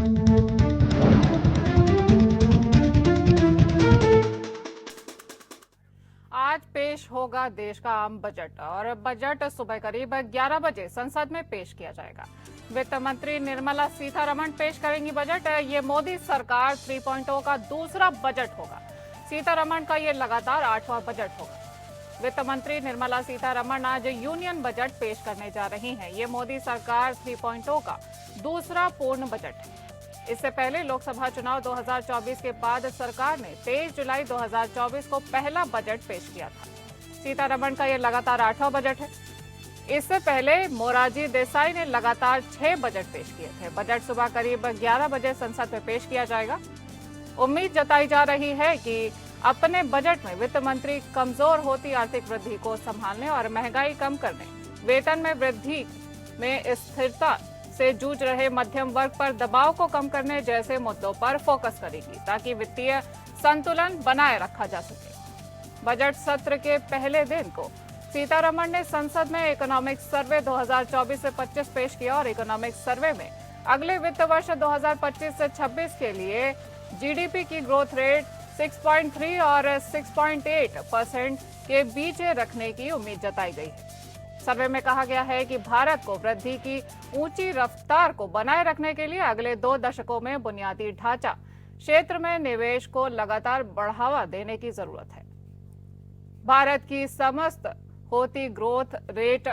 आज पेश होगा देश का आम बजट और बजट सुबह करीब 11 बजे संसद में पेश किया जाएगा। वित्त मंत्री निर्मला सीतारमण पेश करेंगी बजट। ये मोदी सरकार 3.0 का दूसरा बजट होगा। सीतारमण का ये लगातार 8वां बजट होगा। वित्त मंत्री निर्मला सीतारमण आज यूनियन बजट पेश करने जा रही हैं। ये मोदी सरकार 3.0 का दूसरा पूर्ण बजट है। इससे पहले लोकसभा चुनाव 2024 के बाद सरकार ने 23 जुलाई 2024 को पहला बजट पेश किया था। सीतारमण का यह लगातार 8वां बजट है। इससे पहले मोरारजी देसाई ने लगातार 6 बजट पेश किए थे। बजट सुबह करीब 11 बजे संसद में पेश किया जाएगा। उम्मीद जताई जा रही है कि अपने बजट में वित्त मंत्री कमजोर होती आर्थिक वृद्धि को संभालने और महंगाई कम करने, वेतन में वृद्धि में स्थिरता से जूझ रहे मध्यम वर्ग पर दबाव को कम करने जैसे मुद्दों पर फोकस करेगी, ताकि वित्तीय संतुलन बनाए रखा जा सके। बजट सत्र के पहले दिन को सीतारमण ने संसद में इकोनॉमिक सर्वे 2024 से 25 पेश किया और इकोनॉमिक सर्वे में अगले वित्त वर्ष 2025 से 26 के लिए जीडीपी की ग्रोथ रेट 6.3 और 6.8% के बीच रखने की उम्मीद जताई गई है। सर्वे में कहा गया है कि भारत को वृद्धि की ऊंची रफ्तार को बनाए रखने के लिए अगले 2 दशकों में बुनियादी ढांचा क्षेत्र में निवेश को लगातार बढ़ावा देने की जरूरत है। भारत की समस्त होती ग्रोथ रेट,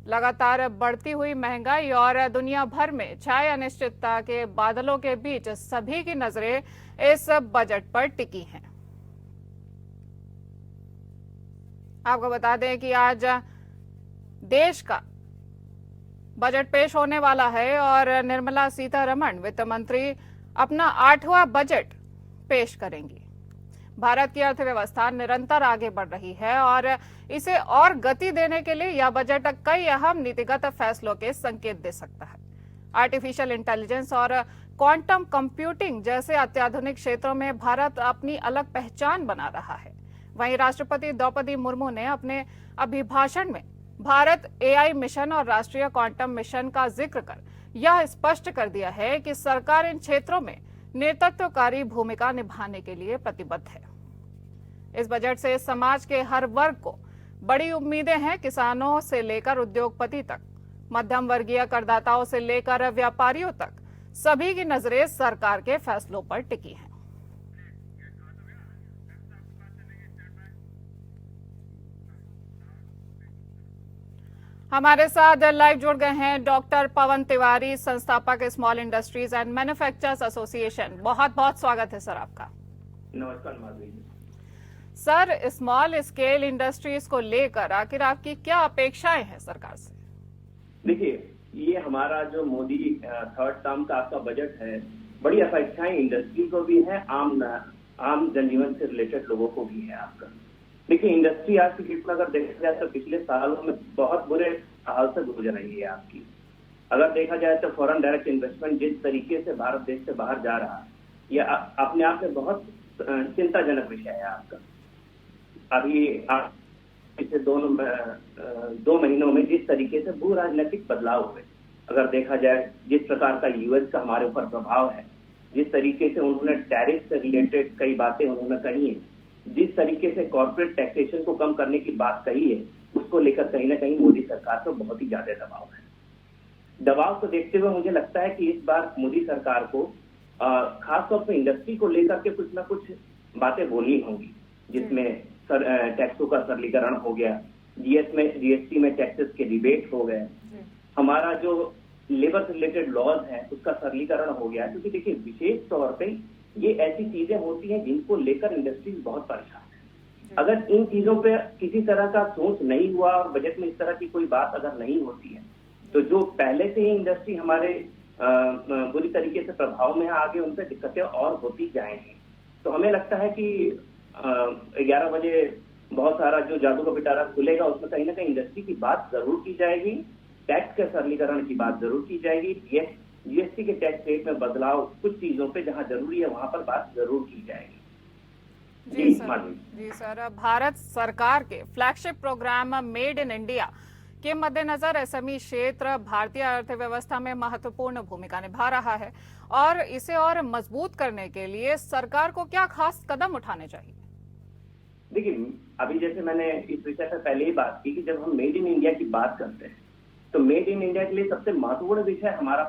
लगातार बढ़ती हुई महंगाई और दुनिया भर में छाए अनिश्चितता के बादलों के बीच सभी की नजरें इस बजट पर टिकी हैं। आपको बता दें कि आज देश का बजट पेश होने वाला है और निर्मला सीतारमण वित्त मंत्री अपना 8वां बजट पेश करेंगी। भारत की अर्थव्यवस्था निरंतर आगे बढ़ रही है और इसे और गति देने के लिए यह बजट कई अहम नीतिगत फैसलों के संकेत दे सकता है। आर्टिफिशियल इंटेलिजेंस और क्वांटम कंप्यूटिंग जैसे अत्याधुनिक क्षेत्रों में भारत अपनी अलग पहचान बना रहा है। वहीं राष्ट्रपति द्रौपदी मुर्मू ने अपने अभिभाषण में भारत एआई मिशन और राष्ट्रीय क्वांटम मिशन का जिक्र कर यह स्पष्ट कर दिया है कि सरकार इन क्षेत्रों में नेतृत्वकारी भूमिका निभाने के लिए प्रतिबद्ध है। इस बजट से समाज के हर वर्ग को बड़ी उम्मीदें हैं। किसानों से लेकर उद्योगपति तक, मध्यम वर्गीय करदाताओं से लेकर व्यापारियों तक सभी की नजरें सरकार के फैसलों पर टिकी हैं। हमारे साथ लाइव जुड़ गए हैं डॉक्टर पवन तिवारी, संस्थापक small industries and manufacturers association. बहुत बहुत स्वागत है सर आपका। नमस्कार Madhavi. Sir, small scale industries को लेकर आखिर आपकी क्या अपेक्षाएं हैं सरकार से? देखिए, ये हमारा जो मोदी थर्ड टर्म का आपका बजट है, बड़ी अपेक्षाएं इंडस्ट्री को भी है, आम जनजीवन से रिलेटेड लोगों को भी है आपका। देखिए, इंडस्ट्री आज की डेट में अगर देखा जाए तो पिछले सालों में बहुत बुरे हाल से गुजर रही है आपकी। अगर देखा जाए तो फॉरेन डायरेक्ट इन्वेस्टमेंट जिस तरीके से भारत देश से बाहर जा रहा है, यह अपने आप में बहुत चिंताजनक विषय है आपका। अभी पिछले 2 महीनों में जिस तरीके से भू राजनीतिक बदलाव हुए, अगर देखा जाए जिस प्रकार का यूएस का हमारे ऊपर प्रभाव है, जिस तरीके से उन्होंने टैरिफ से रिलेटेड कई बातें उन्होंने कही है, जिस तरीके से कॉर्पोरेट टैक्सेशन को कम करने की बात कही है, उसको लेकर कहीं ना कहीं मोदी सरकार को बहुत ही ज्यादा दबाव है। दबाव को देखते हुए मुझे लगता है कि इस बार मोदी सरकार को खासतौर पर इंडस्ट्री को लेकर के कुछ ना कुछ बातें बोलनी होंगी, जिसमें टैक्सों का सरलीकरण हो गया, जीएसटी में टैक्सेस के रिबेट हो गए, हमारा जो लेबर से रिलेटेड लॉज है उसका सरलीकरण हो गया। क्योंकि देखिए, विशेष तौर पे ये ऐसी चीजें होती हैं जिनको लेकर इंडस्ट्री बहुत परेशान है। अगर इन चीजों पे किसी तरह का सोच नहीं हुआ और बजट में इस तरह की कोई बात अगर नहीं होती है, तो जो पहले से ही इंडस्ट्री हमारे बुरी तरीके से प्रभाव में आगे, उन पर दिक्कतें और होती जाएंगी। तो हमें लगता है कि 11 बजे बहुत सारा जो जादू का पिटारा खुलेगा, उसमें कहीं ना कहीं इंडस्ट्री की बात जरूर की जाएगी, टैक्स के सरलीकरण की बात जरूर की जाएगी, जीएसटी के टैक्स रेट में बदलाव, कुछ चीजों पे जहां जरूरी है वहां पर बात जरूर की जाएगी। जी सर, भारत सरकार के flagship program made in India के मद्देनजर एसएमई क्षेत्र भारतीय अर्थव्यवस्था में महत्वपूर्ण भूमिका निभा रहा है और इसे और मजबूत करने के लिए सरकार को क्या खास कदम उठाने चाहिए? देखिए, अभी जैसे मैंने इस विषय पर पहले ही बात की कि जब हम मेड इन इंडिया की बात करते हैं तो मेड इन इंडिया के लिए सबसे महत्वपूर्ण विषय हमारा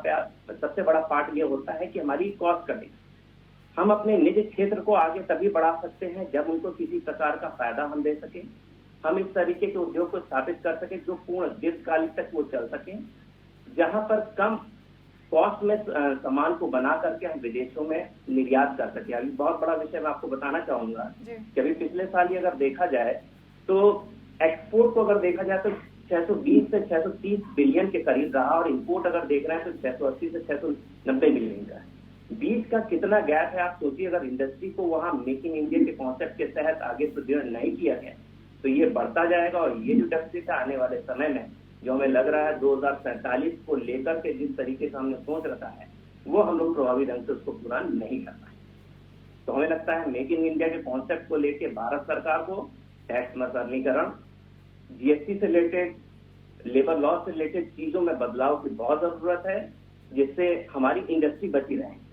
सबसे बड़ा पार्ट ये होता है कि हमारी कॉस्ट कटिंग। हम अपने निजी क्षेत्र को आगे तभी बढ़ा सकते हैं जब उनको किसी प्रकार का फायदा हम दे सके। हम इस तरीके के उद्योग को स्थापित कर सके जो पूर्ण दीर्घकालिक तक वो चल सके, जहां पर कम कॉस्ट में सामान को बना करके हम विदेशों में निर्यात कर सके। अभी बहुत बड़ा विषय मैं आपको बताना चाहूंगा कि अभी पिछले साल ही अगर देखा जाए तो एक्सपोर्ट को अगर देखा जाए तो 620 से 630 बिलियन के करीब रहा और इंपोर्ट अगर देख रहे हैं तो 680 से 690 बिलियन का है। बीच का कितना गैप है, आप सोचिए। अगर इंडस्ट्री को वहां मेक इन इंडिया के कॉन्सेप्ट के तहत आगे सुदृढ़ नहीं किया गया तो ये बढ़ता जाएगा और ये जो डेफिसिट आने वाले समय में जो हमें लग रहा है 2047 को लेकर के जिस तरीके से हमने सोच रखा है वो हम लोग प्रभावी ढंग से उसको पूरा नहीं कर पाए। तो हमें लगता है मेक इन इंडिया के कॉन्सेप्ट को लेके भारत सरकार को टैक्स में सरलीकरण, जीएसटी से रिलेटेड, लेबर लॉ से रिलेटेड चीजों में बदलाव की बहुत जरूरत है जिससे हमारी इंडस्ट्री बची रहे।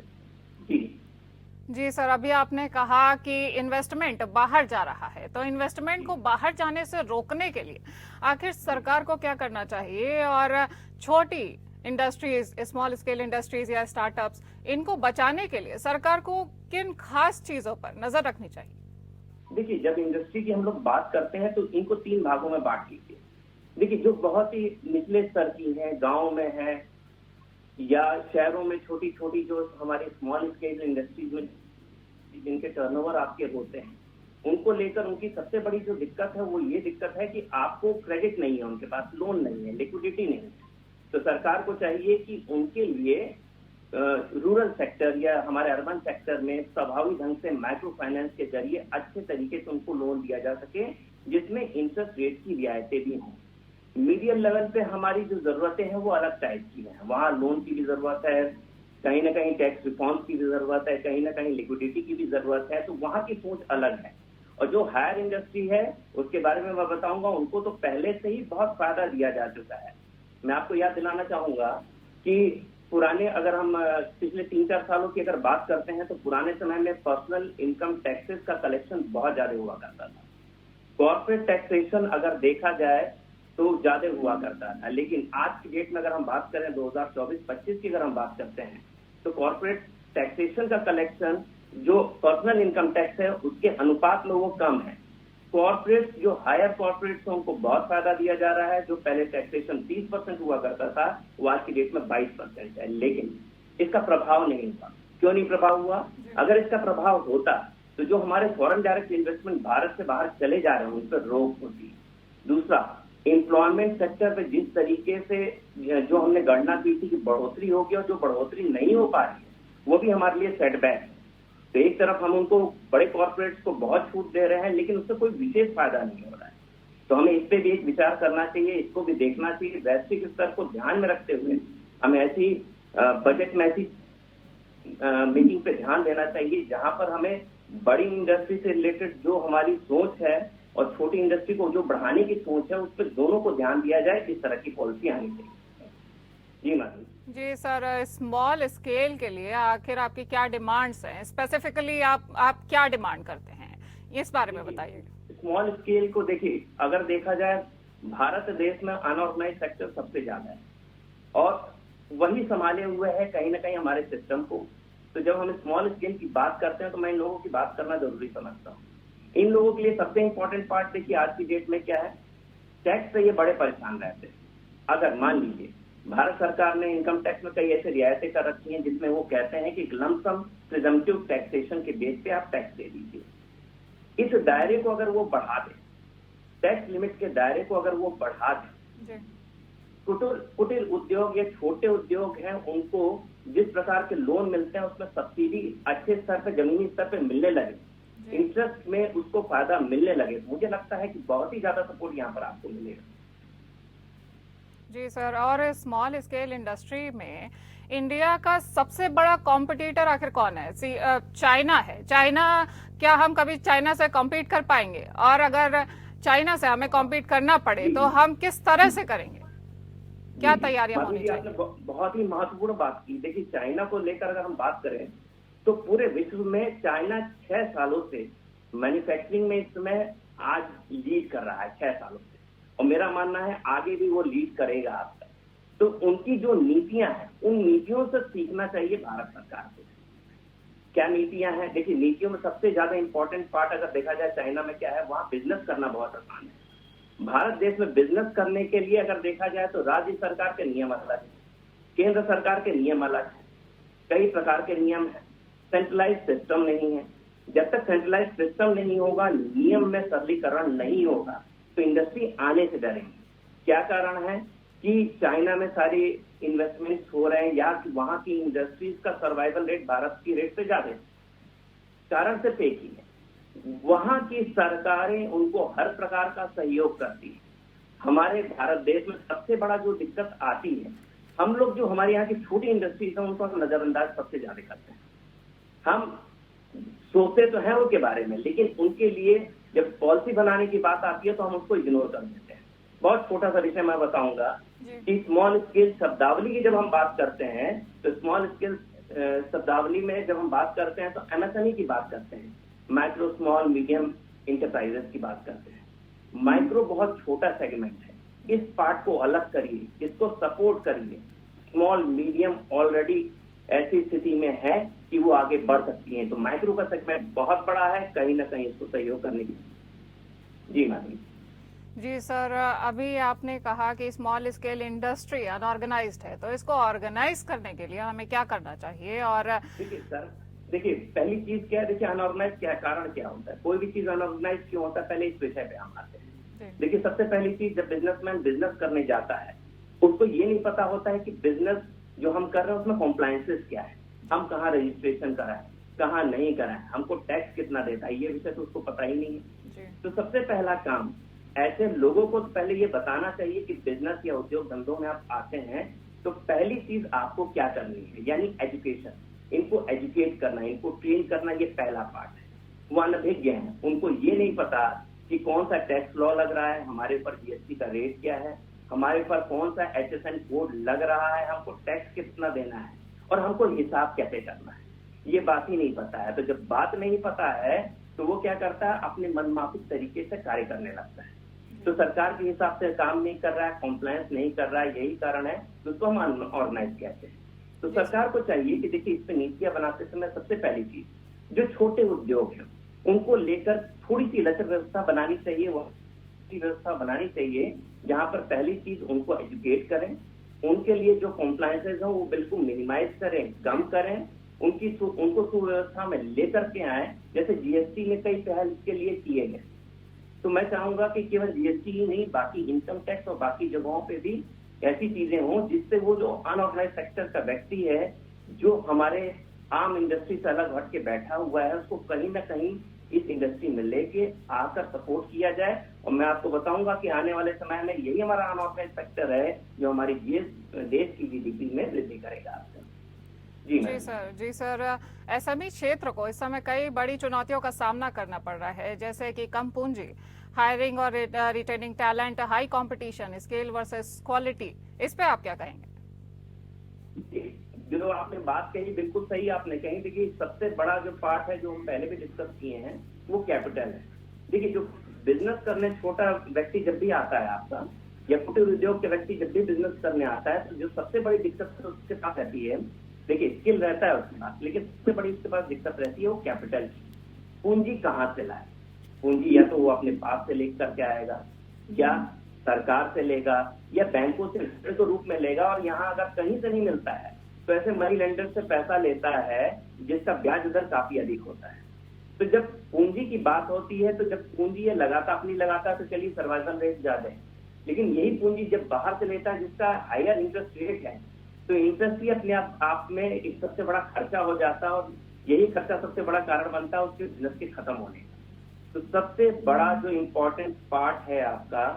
जी सर, अभी आपने कहा कि इन्वेस्टमेंट बाहर जा रहा है, तो इन्वेस्टमेंट को बाहर जाने से रोकने के लिए आखिर सरकार को क्या करना चाहिए और छोटी इंडस्ट्रीज, स्मॉल स्केल इंडस्ट्रीज या स्टार्टअप्स, इनको बचाने के लिए सरकार को किन खास चीजों पर नजर रखनी चाहिए? देखिए, जब इंडस्ट्री की हम लोग बात करते हैं तो इनको 3 भागों में बांट लीजिए। देखिए, जो बहुत ही निचले स्तर की है, गाँव में है या शहरों में छोटी छोटी जो हमारी स्मॉल स्केल इंडस्ट्रीज में जिनके टर्नओवर आपके होते हैं, उनको लेकर उनकी सबसे बड़ी जो दिक्कत है वो ये दिक्कत है कि आपको क्रेडिट नहीं है, उनके पास लोन नहीं है, लिक्विडिटी नहीं है। तो सरकार को चाहिए कि उनके लिए रूरल सेक्टर या हमारे अर्बन सेक्टर में प्रभावी ढंग से माइक्रो फाइनेंस के जरिए अच्छे तरीके से उनको लोन दिया जा सके जिसमें इंटरेस्ट रेट की रियायतें भी हों। मीडियम लेवल पे हमारी जो जरूरतें हैं वो अलग टाइप की हैं। वहाँ लोन की भी जरूरत है, कहीं ना कहीं टैक्स रिफॉर्म की भी जरूरत है, कहीं ना कहीं लिक्विडिटी की भी जरूरत है। तो वहाँ की सोच अलग है। और जो हायर इंडस्ट्री है उसके बारे में मैं बताऊंगा, उनको तो पहले से ही बहुत फायदा दिया जा चुका है। मैं आपको याद दिलाना चाहूंगा कि पुराने, अगर हम पिछले 3-4 सालों की अगर बात करते हैं तो पुराने समय में पर्सनल इनकम टैक्सेस का कलेक्शन बहुत ज्यादा हुआ करता था। कॉर्पोरेट टैक्सेशन अगर देखा जाए तो ज्यादा हुआ करता है, लेकिन आज की डेट में अगर हम बात करें 2024-25 की अगर हम बात करते हैं तो कॉर्पोरेट टैक्सेशन का कलेक्शन जो पर्सनल इनकम टैक्स है उसके अनुपात में वो कम है। कॉर्पोरेट जो हायर कॉर्पोरेट्स हैं उनको बहुत फायदा दिया जा रहा है। जो पहले टैक्सेशन 30% हुआ करता था वो आज की डेट में 22% है, लेकिन इसका प्रभाव नहीं हुआ। क्यों नहीं प्रभाव हुआ? अगर इसका प्रभाव होता तो जो हमारे फॉरेन डायरेक्ट इन्वेस्टमेंट भारत से बाहर चले जा रहे हैं उन पर रोक होती। दूसरा, एम्प्लॉयमेंट सेक्टर पे जिस तरीके से जो हमने गणना की थी कि बढ़ोतरी होगी और जो बढ़ोतरी नहीं हो पा रही है वो भी हमारे लिए सेटबैक है। तो एक तरफ हम उनको बड़े कॉर्पोरेट्स को बहुत छूट दे रहे हैं लेकिन उससे कोई विशेष फायदा नहीं हो रहा है। तो हमें इस पे भी एक विचार करना चाहिए, इसको भी देखना चाहिए। वैश्विक स्तर को ध्यान में रखते हुए हमें ऐसी बजट में ऐसी मीटिंग पे ध्यान देना चाहिए जहां पर हमें बड़ी इंडस्ट्री से रिलेटेड जो हमारी सोच है और छोटी इंडस्ट्री को जो बढ़ाने की सोच है उस पर दोनों को ध्यान दिया जाए। इस तरह की पॉलिसी आनी चाहिए। जी मैडम। जी सर, स्मॉल स्केल के लिए आखिर आपकी क्या डिमांड्स हैं? स्पेसिफिकली आप क्या डिमांड करते हैं, इस बारे में बताइए। स्मॉल स्केल को देखिए, अगर देखा जाए भारत देश में अनऑर्गेनाइज सेक्टर सबसे ज्यादा है और वही संभाले हुए है कहीं ना कहीं हमारे सिस्टम को। तो जब हम स्मॉल स्केल की बात करते हैं तो मैं इन लोगों की बात करना जरूरी समझता हूँ। इन लोगों के लिए सबसे इंपॉर्टेंट पार्ट देखिए आज की डेट में क्या है, टैक्स से ये बड़े परेशान रहते हैं। अगर मान लीजिए भारत सरकार ने इनकम टैक्स में कई ऐसे रियायतें कर रखी हैं जिसमें वो कहते हैं कि लमसम प्रिजम्पटिव टैक्सेशन के बेस पे आप टैक्स दे दीजिए। इस दायरे को अगर वो बढ़ा दे, टैक्स लिमिट के दायरे को अगर वो बढ़ा दे, कुटीर उद्योग या छोटे उद्योग हैं उनको जिस प्रकार के लोन मिलते हैं उसमें सब्सिडी अच्छे स्तर पर, जमीनी स्तर पर मिलने लगे, इंटरेस्ट में उसको फायदा मिलने लगे, मुझे लगता है कि बहुत ही ज्यादा सपोर्ट यहाँ पर आपको मिलेगा। जी सर, और स्मॉल स्केल इंडस्ट्री में इंडिया का सबसे बड़ा कॉम्पिटिटर आखिर कौन है? चाइना है। चाइना, क्या हम कभी चाइना से कॉम्पीट कर पाएंगे? और अगर चाइना से हमें कॉम्पीट करना पड़े तो हम किस तरह से करेंगे, क्या तैयारियां होनी माधुरी, आपने चाहिए? बहुत ही महत्वपूर्ण बात की। देखिए, चाइना को लेकर अगर हम बात करें तो पूरे विश्व में चाइना 6 सालों से मैन्युफैक्चरिंग में इस समय आज लीड कर रहा है, 6 सालों से, और मेरा मानना है आगे भी वो लीड करेगा आपका। तो उनकी जो नीतियां हैं, उन नीतियों से सीखना चाहिए भारत सरकार को। क्या नीतियां हैं? देखिए, नीतियों में सबसे ज्यादा इंपॉर्टेंट पार्ट अगर देखा जाए चाइना में क्या है, वहां बिजनेस करना बहुत आसान है। भारत देश में बिजनेस करने के लिए अगर देखा जाए तो राज्य सरकार के नियम अलग है, केंद्र सरकार के नियम अलग है, कई प्रकार के नियम है, सेंट्रलाइज सिस्टम नहीं है। जब तक सेंट्रलाइज सिस्टम नहीं होगा, नियम में सरलीकरण नहीं होगा, तो इंडस्ट्री आने से डरेंगी। क्या कारण है कि चाइना में सारी इन्वेस्टमेंट्स हो रहे हैं या कि वहां की इंडस्ट्रीज का सर्वाइवल रेट भारत की रेट से ज्यादा है? कारण सिर्फ एक ही है, वहां की सरकारें उनको हर प्रकार का सहयोग करती है। हमारे भारत देश में सबसे बड़ा जो दिक्कत आती है, हम लोग जो हमारे यहाँ की छोटी इंडस्ट्रीज हैं उनको नजरअंदाज सबसे ज्यादा करते हैं। हम सोचते तो हैं उनके बारे में, लेकिन उनके लिए जब पॉलिसी बनाने की बात आती है तो हम उसको इग्नोर कर देते हैं। बहुत छोटा सा विषय मैं बताऊंगा कि स्मॉल स्केल शब्दावली की जब हम बात करते हैं तो स्मॉल स्केल शब्दावली में जब हम बात करते हैं तो एमएसएमई की बात करते हैं, माइक्रो स्मॉल मीडियम इंटरप्राइजेस की बात करते हैं। माइक्रो बहुत छोटा सेगमेंट है, इस पार्ट को अलग करिए, इसको सपोर्ट करिए। स्मॉल मीडियम ऑलरेडी ऐसी स्थिति में है कि वो आगे बढ़ सकती है, तो माइक्रो का सेगमेंट बहुत बड़ा है, कहीं ना कहीं इसको सहयोग करने की। जी माधुरी। जी सर, अभी आपने कहा कि स्मॉल स्केल इंडस्ट्री अनऑर्गेनाइज्ड है, तो इसको ऑर्गेनाइज करने के लिए हमें क्या करना चाहिए? और देखिए सर, देखिए पहली चीज क्या है, देखिए अनऑर्गेनाइज क्या है, कारण क्या होता है, कोई भी चीज अनऑर्गेनाइज क्यों होता है, पहले इस विषय पे हम आते हैं। देखिए, सबसे पहली चीज, जब बिजनेसमैन बिजनेस करने जाता है उसको ये नहीं पता होता है कि बिजनेस जो हम कर रहे हैं उसमें कॉम्प्लायंसेस क्या है, हम कहाँ रजिस्ट्रेशन कराएं, कहाँ नहीं कराएं, हमको टैक्स कितना देता है, ये विषय तो उसको पता ही नहीं है। तो सबसे पहला काम, ऐसे लोगों को पहले ये बताना चाहिए कि बिजनेस या उद्योग धंधों में आप आते हैं तो पहली चीज आपको क्या करनी है, यानी एजुकेशन। इनको एजुकेट करना, इनको ट्रेन करना, ये पहला पार्ट है। वो अनभिज्ञ हैं, उनको ये नहीं पता कि कौन सा टैक्स लॉ लग रहा है, हमारे ऊपर जीएसटी का रेट क्या है, हमारे ऊपर कौन सा HSN कोड लग रहा है, हमको टैक्स कितना देना है और हमको हिसाब कैसे करना है, ये बात ही नहीं पता है। तो जब बात नहीं पता है तो वो क्या करता है, अपने मनमाफिक तरीके से कार्य करने लगता है। तो सरकार के हिसाब से काम नहीं कर रहा है, कॉम्प्लायंस नहीं कर रहा है, यही कारण है जिसको हम अनऑर्गेनाइज कहते हैं। तो सरकार को चाहिए कि देखिए, इस पे नीतियां बनाते समय सबसे पहली चीज, जो छोटे उद्योग हैं उनको लेकर थोड़ी सी लचर व्यवस्था बनानी चाहिए, वो व्यवस्था बनानी चाहिए जहां पर पहली चीज उनको एजुकेट करें, उनके लिए जो कॉम्प्लायंसेज हो वो बिल्कुल मिनिमाइज करें, कम करें, उनको सुव्यवस्था में लेकर के आए। जैसे जीएसटी में कई पहल इसके लिए किए गए, तो मैं चाहूंगा कि केवल जीएसटी ही नहीं, बाकी इनकम टैक्स और बाकी जगहों पे भी ऐसी चीजें हों जिससे वो जो अनऑर्गेनाइज सेक्टर का व्यक्ति है, जो हमारे आम इंडस्ट्री से अलग हट के बैठा हुआ है, उसको कहीं ना कहीं इस इंडस्ट्री में लेके आकर सपोर्ट किया जाए। और मैं आपको बताऊंगा कि आने वाले समय में यही हमारा अनऑर्गेनाइज सेक्टर है जो हमारी देश की जीडीपी में वृद्धि करेगा। जी सर, एसएमई क्षेत्र को इस समय कई बड़ी चुनौतियों का सामना करना पड़ रहा है, जैसे कि कम पूंजी, हायरिंग और retaining talent, high competition, scale versus quality. इस पे आप क्या कहेंगे? जो आपने बात कही बिल्कुल सही आपने कही। देखिए, सबसे बड़ा जो पार्ट है जो हम पहले भी डिस्कस किए हैं वो कैपिटल है। देखिए, जो बिजनेस करने छोटा व्यक्ति जब भी आता है आपका, या कुटीर उद्योग के व्यक्ति जब भी बिजनेस करने आता है, तो जो सबसे बड़ी दिक्कत उसके पास रहती है, देखिए स्किल रहता है उसके पास, लेकिन सबसे बड़ी उसके पास दिक्कत रहती है वो कैपिटल की। पूंजी कहाँ से लाए? पूंजी या तो वो अपने पास से लेकर के आएगा, या सरकार से लेगा, या बैंकों से ऋण के रूप में लेगा, और यहाँ अगर कहीं से नहीं मिलता है तो ऐसे मनी लेंडर से पैसा लेता है जिसका ब्याज दर काफी अधिक होता है। तो जब पूंजी की बात होती है, तो जब पूंजी ये लगाता अपनी लगाता है तो चलिए सर्वाइवल रेट ज्यादा है, लेकिन यही पूंजी जब बाहर से लेता है जिसका हायर इंटरेस्ट रेट है, तो इंटरेस्ट ही अपने आप में एक सबसे बड़ा खर्चा हो जाता है, और यही खर्चा सबसे बड़ा कारण बनता है उसके बिजनेस के खत्म होने का। तो सबसे बड़ा जो इम्पोर्टेंट पार्ट है आपका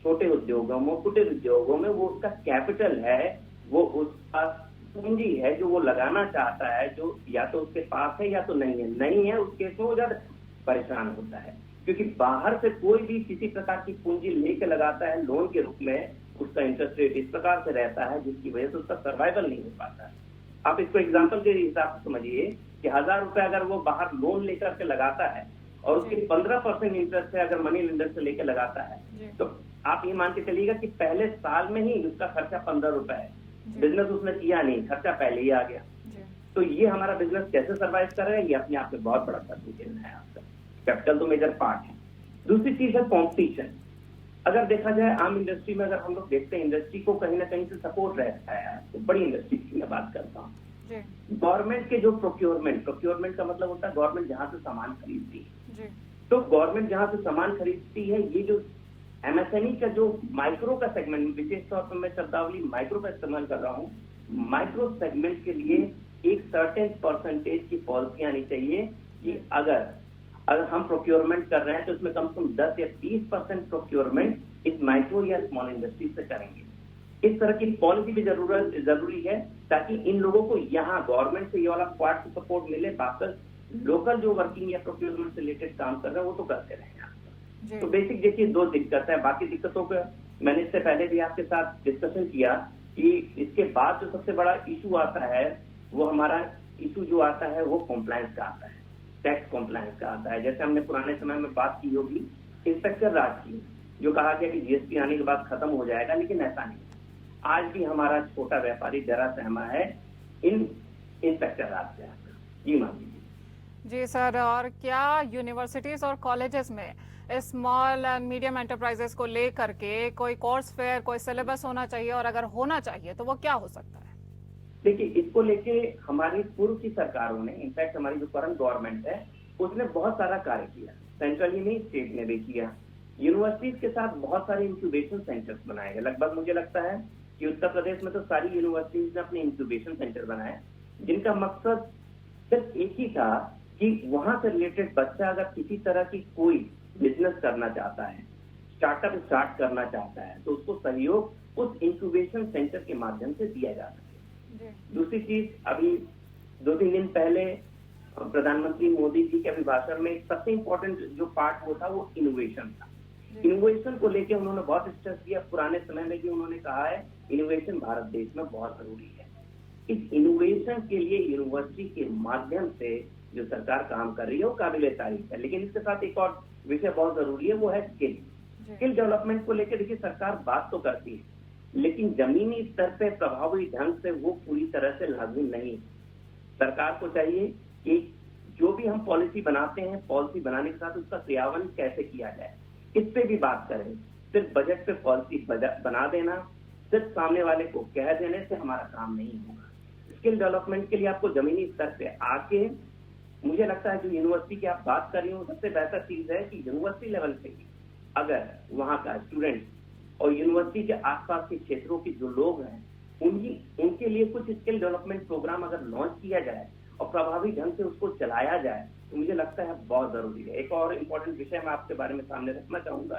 छोटे उद्योगों में, कुटीर उद्योगों में, वो उसका कैपिटल है, वो उसका पूंजी है जो वो लगाना चाहता है, जो या तो उसके पास है या तो नहीं है। नहीं है, उस केस में वो ज्यादा परेशान होता है, क्योंकि बाहर से कोई भी किसी प्रकार की पूंजी लेके लगाता है लोन के रूप में, उसका इंटरेस्ट रेट इस प्रकार से रहता है जिसकी वजह से उसका सर्वाइवल नहीं हो पाता है। आप इसको एग्जाम्पल के हिसाब से समझिए कि 1000 रुपए अगर वो बाहर लोन लेकर के लगाता है और उसके 15% इंटरेस्ट है अगर मनी लेंडर से लेकर लगाता है, तो आप ये मान के चलिएगा कि पहले साल में ही उसका खर्चा 15 रुपए है। बिजनेस उसने किया नहीं, खर्चा पहले ही आ गया। तो ये हमारा बिजनेस कैसे सर्वाइव कर रहा है, ये अपने आप में बहुत बड़ा क्वेश्चन है आपका। कैपिटल तो मेजर पार्ट है। दूसरी चीज है कॉम्पिटिशन। अगर देखा जाए आम इंडस्ट्री में, अगर हम लोग देखते हैं इंडस्ट्री को कहीं ना कहीं से सपोर्ट रहता है, तो बड़ी इंडस्ट्री की मैं बात करता हूँ। गवर्नमेंट के जो प्रोक्योरमेंट का मतलब होता है गवर्नमेंट जहां से सामान खरीदती है। तो गवर्नमेंट जहां से सामान खरीदती है, ये जो एमएसएमई का जो माइक्रो का सेगमेंट, विशेष तौर पर मैं शब्दावली माइक्रो का इस्तेमाल कर रहा हूँ, माइक्रो सेगमेंट के लिए एक सर्टेन परसेंटेज की पॉलिसी आनी चाहिए कि अगर हम प्रोक्योरमेंट कर रहे हैं तो इसमें कम से कम 10 या 30% प्रोक्योरमेंट इस माइक्रो या स्मॉल इंडस्ट्री से करेंगे। इस तरह की पॉलिसी भी जरूरी है ताकि इन लोगों को यहाँ गवर्नमेंट से ये वाला पार्ट से सपोर्ट मिले, वापस लोकल जो वर्किंग या प्रोक्योरमेंट से रिलेटेड काम कर रहे हैं वो तो करते रहें। तो बेसिक देखिए 2 दिक्कत है। बाकी दिक्कतों पे मैंने इससे पहले भी आपके साथ डिस्कशन किया कि इसके बाद जो सबसे बड़ा इशू आता है वो हमारा इशू जो आता है वो कॉम्प्लायंस का आता है, टैक्स कॉम्प्लायंस का आता है। जैसे हमने पुराने समय में बात की होगी इंस्पेक्टर राज की, जो कहा गया कि जीएसटी आने के बाद खत्म हो जाएगा, लेकिन ऐसा नहीं। आज भी हमारा छोटा व्यापारी डरा सहमा है इन इंस्पेक्टर राज से। जी मान लीजिए। जी सर, और क्या यूनिवर्सिटीज और कॉलेजेस में स्मॉल एंड मीडियम एंटरप्राइजेस को लेकर के कोई कोर्स फेयर, कोई सिलेबस होना चाहिए, और अगर होना चाहिए तो वो क्या हो सकता है? देखिए, इसको लेके हमारी पूर्व की सरकारों ने, इनफैक्ट हमारी जो करंट गवर्नमेंट है उसने बहुत सारा कार्य किया, सेंट्रली नहीं स्टेट ने भी किया। यूनिवर्सिटीज के साथ बहुत सारे इंक्यूबेशन सेंटर्स बनाए गए। लगभग मुझे लगता है कि उत्तर प्रदेश में तो सारी यूनिवर्सिटीज ने अपने इंक्यूबेशन सेंटर बनाए, जिनका मकसद सिर्फ एक ही था कि वहां से रिलेटेड बच्चा अगर किसी तरह की कोई बिजनेस करना चाहता है, स्टार्टअप स्टार्ट करना चाहता है, तो उसको सहयोग उस इंक्यूबेशन सेंटर के माध्यम से दिया जा सके। दूसरी चीज, अभी 2-3 दिन पहले प्रधानमंत्री मोदी जी के अभिभाषण में सबसे इम्पोर्टेंट जो पार्ट वो था वो इनोवेशन था। इनोवेशन को लेके उन्होंने बहुत स्ट्रेस दिया। पुराने समय में भी उन्होंने कहा है इनोवेशन भारत देश में बहुत जरूरी है। इस इनोवेशन के लिए यूनिवर्सिटी के माध्यम से जो सरकार काम कर रही है वो काबिले तारीफ है। लेकिन इसके साथ एक और विषय बहुत जरूरी है, वो है स्किल डेवलपमेंट को लेकर। देखिए, सरकार बात तो करती है लेकिन जमीनी स्तर पे प्रभावी ढंग से वो पूरी तरह से लागू नहीं। सरकार को चाहिए कि जो भी हम पॉलिसी बनाते हैं, पॉलिसी बनाने के साथ उसका क्रियान्वयन कैसे किया जाए, इस पे भी बात करें। सिर्फ बजट पे पॉलिसी बना देना, सिर्फ सामने वाले को कह देने से हमारा काम नहीं होगा। स्किल डेवलपमेंट के लिए आपको जमीनी स्तर पे आके, मुझे लगता है जो यूनिवर्सिटी की आप बात कर रही हो, सबसे बेहतर चीज है कि यूनिवर्सिटी लेवल पे ही अगर वहाँ का स्टूडेंट और यूनिवर्सिटी के आसपास के क्षेत्रों के जो लोग हैं उनके लिए कुछ स्किल डेवलपमेंट प्रोग्राम अगर लॉन्च किया जाए और प्रभावी ढंग से उसको चलाया जाए तो मुझे लगता है बहुत जरूरी है। एक और इम्पोर्टेंट विषय मैं आपके बारे में सामने रखना चाहूंगा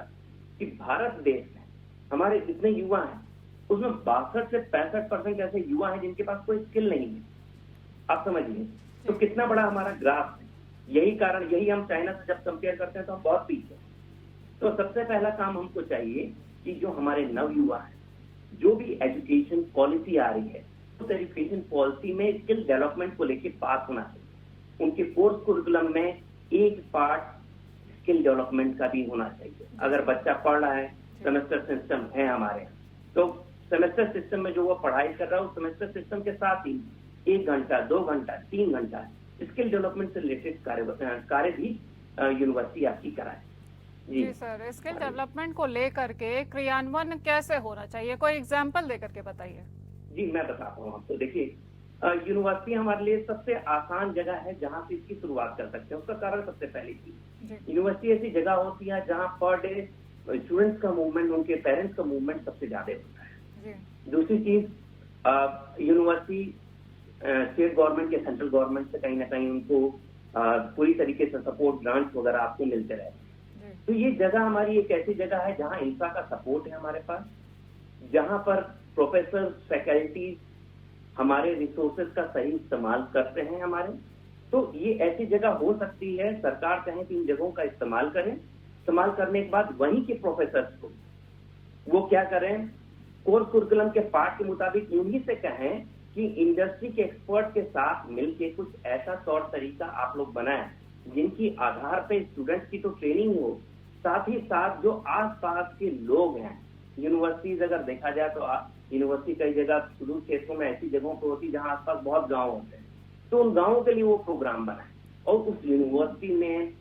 कि भारत देश में हमारे जितने युवा हैं उसमें 62 से 65% ऐसे युवा हैं जिनके पास कोई स्किल नहीं है। आप समझिए तो कितना बड़ा हमारा ग्राफ है। यही हम चाइना से जब कंपेयर करते हैं तो हम बहुत पीछे हैं। तो सबसे पहला काम हमको चाहिए कि जो हमारे नव युवा हैं, जो भी एजुकेशन पॉलिसी आ रही है, उस एजुकेशन पॉलिसी में स्किल डेवलपमेंट को लेकर बात होना चाहिए। उनके कोर्स कुरिकुलम में एक पार्ट स्किल डेवलपमेंट का भी होना चाहिए। अगर बच्चा पढ़ रहा है, सेमेस्टर सिस्टम है हमारे यहाँ, तो सेमेस्टर सिस्टम में जो वो पढ़ाई कर रहा है उस सेमेस्टर सिस्टम के साथ ही 1 घंटा, 2 घंटा, 3 घंटा स्किल डेवलपमेंट से रिलेटेड कार्य भी यूनिवर्सिटी आपकी कराए। जी सर, स्किल डेवलपमेंट को लेकर के क्रियान्वयन कैसे होना चाहिए, कोई एग्जांपल देकर के बताइए। जी मैं बताता हूँ आपको। देखिए, यूनिवर्सिटी हमारे लिए सबसे आसान जगह है जहाँ से इसकी शुरुआत कर सकते हैं। उसका कारण सबसे पहले की यूनिवर्सिटी ऐसी जगह होती है जहाँ पर डे स्टूडेंट्स का मूवमेंट, उनके पेरेंट्स का मूवमेंट सबसे ज्यादा होता है। दूसरी चीज, यूनिवर्सिटी स्टेट गवर्नमेंट के सेंट्रल गवर्नमेंट से कहीं ना कहीं उनको पूरी तरीके से सपोर्ट, ग्रांट्स वगैरह आपको मिलते रहे। तो ये जगह हमारी एक ऐसी जगह है जहाँ इंफ्रा का सपोर्ट है हमारे पास, जहाँ पर प्रोफेसर, फैकल्टी हमारे रिसोर्सेज का सही इस्तेमाल करते हैं हमारे। तो ये ऐसी जगह हो सकती है, सरकार चाहे तो इन जगहों का इस्तेमाल करें इस्तेमाल करने के बाद वहीं के प्रोफेसर को वो क्या करें, कोर्स कुरिकुलम के पाठ के मुताबिक उन्हीं से कहें कि इंडस्ट्री के एक्सपर्ट के साथ मिलके कुछ ऐसा तौर तरीका आप लोग बनाएं जिनकी आधार पे स्टूडेंट्स की तो ट्रेनिंग हो, साथ ही साथ जो आसपास के लोग हैं, यूनिवर्सिटीज अगर देखा जाए तो यूनिवर्सिटी कई जगह सुदूर क्षेत्रों में ऐसी जगहों पर होती है जहां आसपास बहुत गांव होते हैं, तो उन गांवों के लिए वो प्रोग्राम बनाए और उस यूनिवर्सिटी में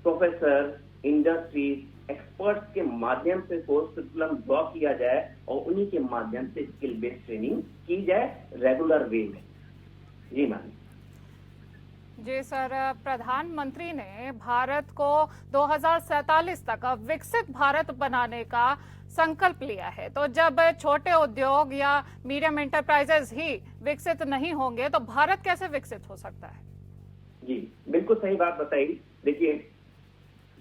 प्रोफेसर, इंडस्ट्रीज, एक्सपर्ट्स के माध्यम से कोर्स करिकुलम ड्रॉ किया जाए और उन्हीं के माध्यम से स्किल बेस्ड ट्रेनिंग की जाए रेगुलर वे में। जी मैम। जी सर, प्रधानमंत्री ने भारत को 2047 तक विकसित भारत बनाने का संकल्प लिया है, तो जब छोटे उद्योग या मीडियम एंटरप्राइजेस ही विकसित नहीं होंगे तो भारत कैसे विकसित हो सकता है? जी बिल्कुल सही बात बताई। देखिए,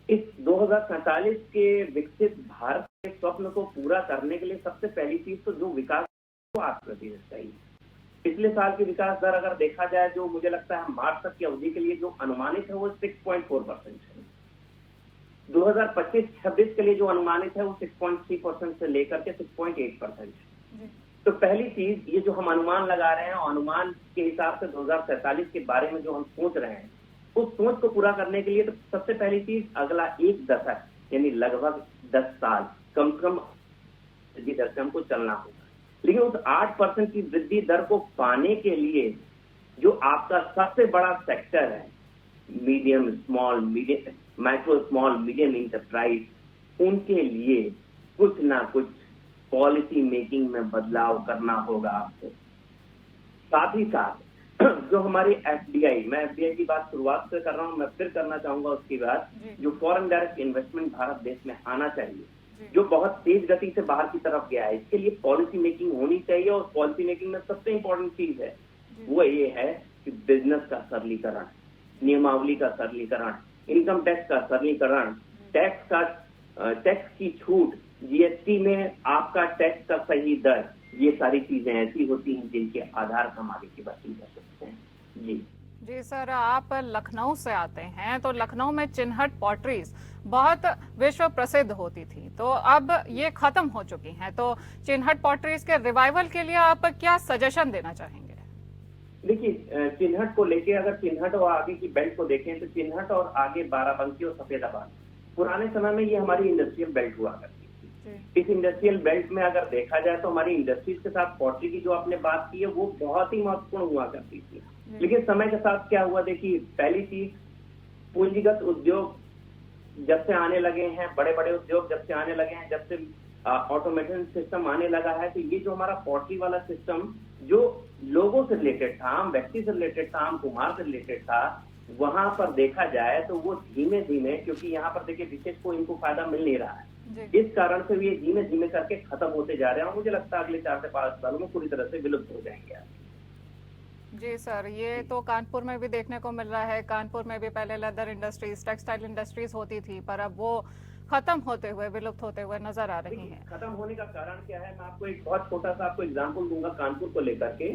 इस 2047 के विकसित भारत के स्वप्न को पूरा करने के लिए सबसे पहली चीज तो जो विकास को 8% चाहिए। पिछले साल की विकास दर अगर देखा जाए, जो मुझे लगता है मार्च तक की अवधि के लिए जो अनुमानित है वो 6.4% है। 2025-26 के लिए जो अनुमानित है वो 6.3% से लेकर के 6.8% है। तो पहली चीज, ये जो हम अनुमान लगा रहे हैं, अनुमान के हिसाब से 2047 के बारे में जो हम सोच रहे हैं, उस सोच को पूरा करने के लिए तो सबसे पहली चीज अगला एक दशक यानी लगभग 10 साल कम से कम वृद्धि दर से हमको चलना होगा। लेकिन उस 8% की वृद्धि दर को पाने के लिए जो आपका सबसे बड़ा सेक्टर है, medium small medium micro small medium enterprise, उनके लिए कुछ ना कुछ पॉलिसी मेकिंग में बदलाव करना होगा आपको। साथ ही साथ जो हमारी एफडीआई, मैं एफडीआई की बात शुरुआत से कर रहा हूं, मैं फिर करना चाहूंगा उसकी बात, जो फॉरेन डायरेक्ट इन्वेस्टमेंट भारत देश में आना चाहिए, जो बहुत तेज गति से बाहर की तरफ गया है, इसके लिए पॉलिसी मेकिंग होनी चाहिए। और पॉलिसी मेकिंग में सबसे इंपॉर्टेंट चीज है वो ये है कि बिजनेस का सरलीकरण, नियमावली का सरलीकरण, इनकम टैक्स का सरलीकरण, टैक्स की छूट, जीएसटी में आपका टैक्स का सही दर, ये सारी चीजें ऐसी होती हैं जिनके आधार पर हम आगे की बात कर सकते हैं। जी सर, आप लखनऊ से आते हैं, तो लखनऊ में चिन्हट पॉटरीज बहुत विश्व प्रसिद्ध होती थी, तो अब ये खत्म हो चुकी हैं, तो चिन्हट पॉटरीज के रिवाइवल के लिए आप क्या सजेशन देना चाहेंगे? देखिए, चिन्हट को लेके अगर चिन्हट और आगे की बेल्ट को देखें तो चिन्हट और आगे बाराबंकी और सफेदाबाद पुराने समय में ये हमारी इंडस्ट्रियल बेल्ट हुआ करती थी। इस इंडस्ट्रियल बेल्ट में अगर देखा जाए तो हमारी इंडस्ट्रीज के साथ पॉटरी की जो आपने बात की है वो बहुत ही महत्वपूर्ण हुआ करती थी। लेकिन समय के साथ क्या हुआ, देखिए, पहली चीज पूंजीगत उद्योग जब से आने लगे हैं, बड़े बड़े उद्योग जब से आने लगे हैं, जब से ऑटोमेशन सिस्टम आने लगा है, तो ये जो हमारा पॉटरी वाला सिस्टम जो लोगों से रिलेटेड था, आम व्यक्ति से रिलेटेड था, आम कुम्हार से रिलेटेड था, वहां पर देखा जाए तो वो धीमे धीमे, क्योंकि यहाँ पर देखिए विशेष को इनको फायदा मिल नहीं रहा है, इस कारण से ये धीमे धीमे करके खत्म होते जा रहे हैं और मुझे लगता है अगले 4 से 5 सालों में पूरी तरह से विलुप्त हो जाएंगे। जी सर, ये तो कानपुर में भी देखने को मिल रहा है। कानपुर में भी पहले लेदर इंडस्ट्रीज, टेक्सटाइल इंडस्ट्रीज होती थी, पर अब वो खत्म होते हुए, विलुप्त होते हुए नजर आ रही हैं। खत्म होने का कारण क्या है, मैं आपको एक बहुत छोटा सा आपको एग्जांपल दूंगा कानपुर को लेकर के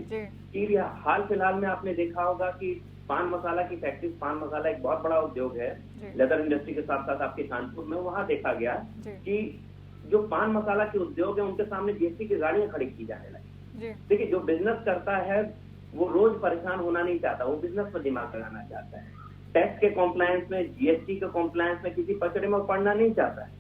कि हाल फिलहाल में आपने देखा होगा कि पान मसाला की फैक्ट्री, पान मसाला एक बहुत बड़ा उद्योग है लेदर इंडस्ट्री के साथ साथ आपके कानपुर में, वहां देखा गया कि जो पान मसाला के उद्योग है उनके सामने जीएसटी की गाड़ियां खड़ी की जाने लगी। देखिए, जो बिजनेस करता है वो रोज परेशान होना नहीं चाहता, वो बिजनेस पर दिमाग लगाना चाहता है। टैक्स के कॉम्प्लायंस में, जीएसटी के कॉम्प्लायंस में किसी पचड़े में पड़ना नहीं चाहता है।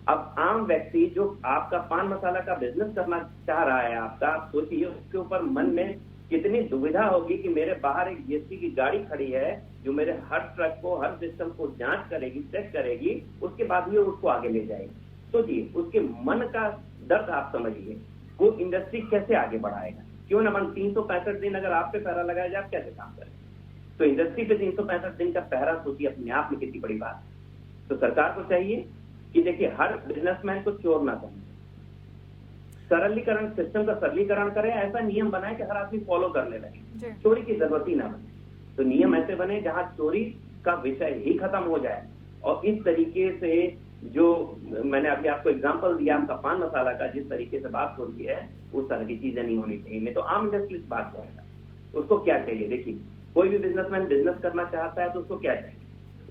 अब आम व्यक्ति जो आपका पान मसाला का बिजनेस करना चाह रहा है, आपका, आप सोचिए उसके ऊपर मन में कितनी दुविधा होगी कि मेरे बाहर एक जीएसटी की गाड़ी खड़ी है जो मेरे हर ट्रक को, हर सिस्टम को जांच करेगी, चेक करेगी, उसके बाद भी उसको आगे ले जाएगी। सोचिए उसके मन का दर्द आप समझिए, वो इंडस्ट्री कैसे आगे बढ़ाएगा। क्यों ना मन 365 दिन अगर आप पे पहरा लगाया जाए, आप कैसे काम करें? तो इंडस्ट्री पे 365 दिन का पहरा सोचिए अपने आप में कितनी बड़ी बात है। तो सरकार को चाहिए कि देखिए हर बिजनेसमैन को चोर ना बने, सरलीकरण, सिस्टम का सरलीकरण करें, ऐसा नियम बनाए कि हर आदमी फॉलो करने लगे, चोरी की जरूरत ही ना बने। तो नियम ऐसे बने जहां चोरी का विषय ही खत्म हो जाए। और इस तरीके से जो मैंने अभी आपको एग्जांपल दिया आपका पान मसाला का, जिस तरीके से बात हो रही है उस तरह की चीजें नहीं होनी चाहिए। नहीं तो आम इंडस्ट्री बात करेगा, उसको क्या चाहिए? देखिए, कोई भी बिजनेसमैन बिजनेस करना चाहता है तो उसको क्या चाहिए?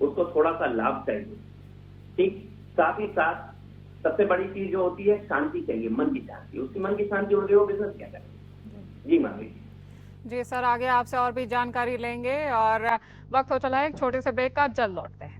उसको थोड़ा सा लाभ चाहिए, ठीक, साथ ही साथ सबसे बड़ी चीज जो होती है, शांति चाहिए, मन की शांति। उसकी मन की शांति हो गई, वो बिजनेस क्या करे। जी माधवी जी सर, आगे आपसे और भी जानकारी लेंगे और वक्त हो चला है एक छोटे से ब्रेक का, जल्द लौटते हैं।